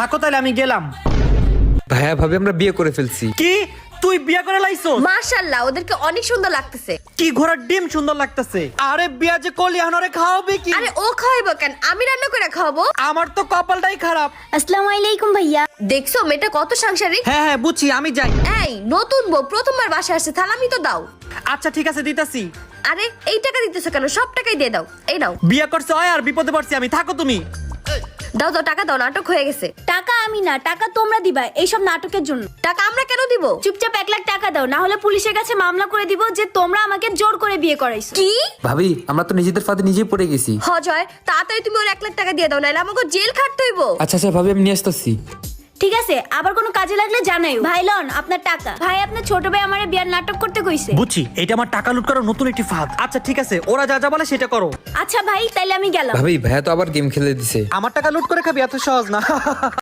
থাকো তাহলে আমি গেলাম। ভাইয়া ভাবি আমরা বিয়ে করে ফেলছি। কি তুই বিয়া করে লাইছো? মাশাআল্লাহ, ওদেরকে অনেক সুন্দর লাগতেছে। কি ঘোড়ার ডিম সুন্দর লাগতেছে। আরে বিয়া যে করলি এখন খাওয়াবে কি? আরে ও খাওয়াইবো কেন, আমি রান্না করে খাওয়াবো। আমার তো কপালটাই খারাপ। আসসালামু আলাইকুম ভাইয়া। দেখছো মেয়েটা কত সাংসারিক। হ্যাঁ হ্যাঁ বুঝছি, আমি যাই। এই নতুন বউ প্রথমবার বাসায় আসছে, সালামি তো দাও। আচ্ছা ঠিক আছে দিতাছি। আরে এই টাকা দিতেছো কেন, সব টাকাই দিয়ে দাও। এই নাও। বিয়া করছে হয় আর বিপদে পড়ছি আমি, থাকো তুমি। দাও দাও, টাকা দাও, নাটক হয়ে গেছে। টাকা আমি না, টাকা তোমরা দিবা এইসব নাটকের জন্য। টাকা আমরা কেন দিব? চুপচাপ 1 লাখ টাকা দাও, না হলে পুলিশের কাছে মামলা করে দিব যে তোমরা আমাকে জোর করে বিয়ে করাইছো। কি? ভাবি আমরা তো নিজেদের ফাঁদে নিজেই পড়ে গেছি। জয়, তাড়াতাড়ি তুমি ওর 1 লাখ টাকা দিয়ে দাও, নাহলে আমাকে জেল খাটতে হইব। আচ্ছা আচ্ছা ভাবি আমি নিয়ে আসতেছি। ঠিক আছে, আবার কোনো কাজে লাগলে জানাইও। ভাই লন আপনার টাকা। ভাই আপনার ছোট ভাই আমারে বিয়ার নাটক করতে কইছে। বুঝছি, এটা আমার টাকা লুট করার নতুন একটি ফাঁদ। আচ্ছা ঠিক আছে, ওরা যা যা বলে সেটা করো। আচ্ছা ভাই, তাইলে আমি গেলাম। ভাবি ভাইয়া তো আবার গেম খেলে দিছে। আমার টাকা লুট করে খাবি এত সহজ না।